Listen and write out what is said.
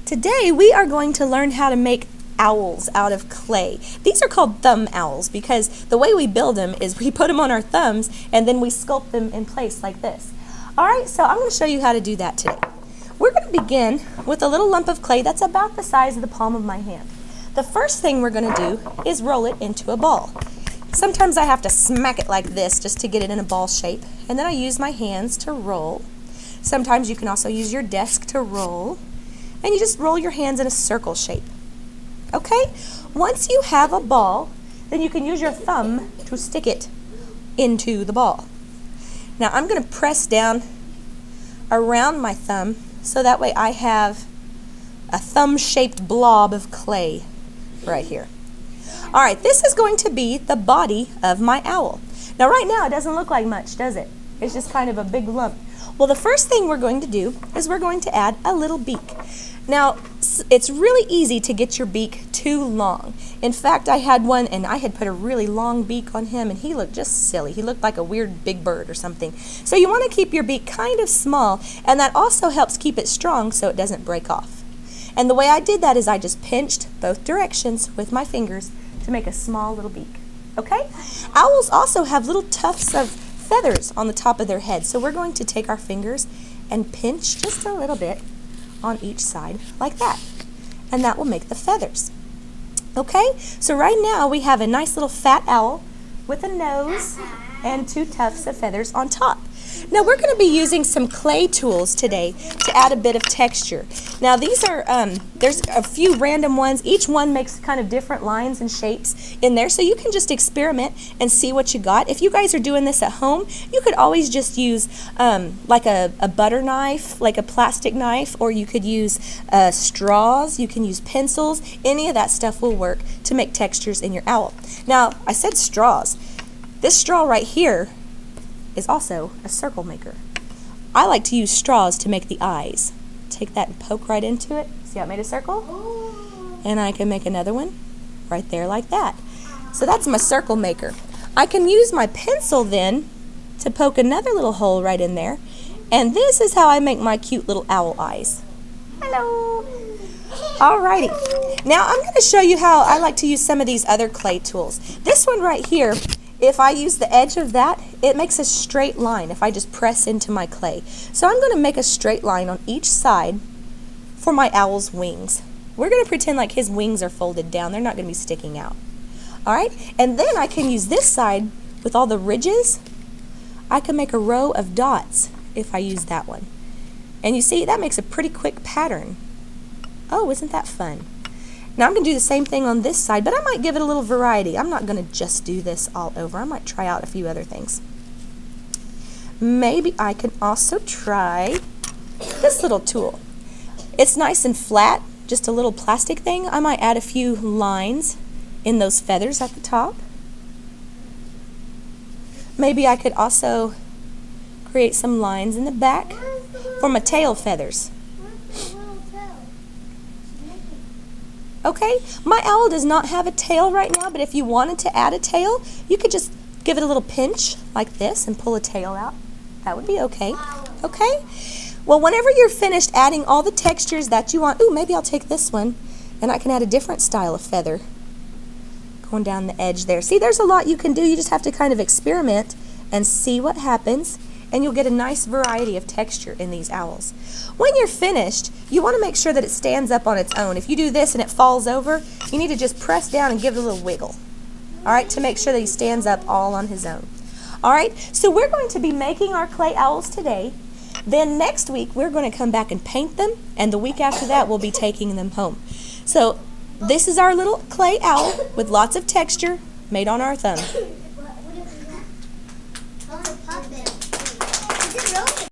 Today we are going to learn how to make owls out of clay. These are called thumb owls because the way we build them is we put them on our thumbs and then we sculpt them in place like this. Alright, so I'm going to show you how to do that today. We're going to begin with a little lump of clay that's about the size of the palm of my hand. The first thing we're going to do is roll it into a ball. Sometimes I have to smack it like this just to get it in a ball shape, and then I use my hands to roll. Sometimes you can also use your desk to roll, and you just roll your hands in a circle shape. Okay? Once you have a ball, then you can use your thumb to stick it into the ball. Now I'm going to press down around my thumb so that way I have a thumb-shaped blob of clay right here. Alright, this is going to be the body of my owl. Now right now it doesn't look like much, does it? It's just kind of a big lump. Well, the first thing we're going to do is we're going to add a little beak. Now, it's really easy to get your beak too long. In fact, I had one and I had put a really long beak on him and he looked just silly. He looked like a weird big bird or something. So you want to keep your beak kind of small, and that also helps keep it strong so it doesn't break off. And the way I did that is I just pinched both directions with my fingers to make a small little beak. Okay? Owls also have little tufts of feathers on the top of their head. So we're going to take our fingers and pinch just a little bit on each side like that. And that will make the feathers. Okay? So right now we have a nice little fat owl with a nose and two tufts of feathers on top. Now we're going to be using some clay tools today to add a bit of texture. Now these are, there's a few random ones. Each one makes kind of different lines and shapes in there, so you can just experiment and see what you got. If you guys are doing this at home, you could always just use like a butter knife, like a plastic knife, or you could use straws, you can use pencils. Any of that stuff will work to make textures in your owl. Now, I said straws. This straw right here is also a circle maker. I like to use straws to make the eyes. Take that and poke right into it. See how it made a circle? And I can make another one right there like that. So that's my circle maker. I can use my pencil then to poke another little hole right in there. And this is how I make my cute little owl eyes. Hello! Alrighty. Now I'm going to show you how I like to use some of these other clay tools. This one right here, if I use the edge of that, it makes a straight line if I just press into my clay. So I'm going to make a straight line on each side for my owl's wings. We're going to pretend like his wings are folded down. They're not going to be sticking out. Alright? And then I can use this side with all the ridges. I can make a row of dots if I use that one. And you see, that makes a pretty quick pattern. Oh, isn't that fun? Now I'm going to do the same thing on this side, but I might give it a little variety. I'm not going to just do this all over. I might try out a few other things. Maybe I can also try this little tool. It's nice and flat, just a little plastic thing. I might add a few lines in those feathers at the top. Maybe I could also create some lines in the back for my tail feathers. Okay, my owl does not have a tail right now, but if you wanted to add a tail, you could just give it a little pinch like this and pull a tail out. That would be okay. Okay? Well, whenever you're finished adding all the textures that you want, ooh, maybe I'll take this one and I can add a different style of feather going down the edge there. See, there's a lot you can do. You just have to kind of experiment and see what happens, and you'll get a nice variety of texture in these owls. When you're finished, you want to make sure that it stands up on its own. If you do this and it falls over, you need to just press down and give it a little wiggle. Alright, to make sure that he stands up all on his own. Alright, so we're going to be making our clay owls today. Then next week, we're going to come back and paint them, and the week after that, we'll be taking them home. So, this is our little clay owl with lots of texture made on our thumb.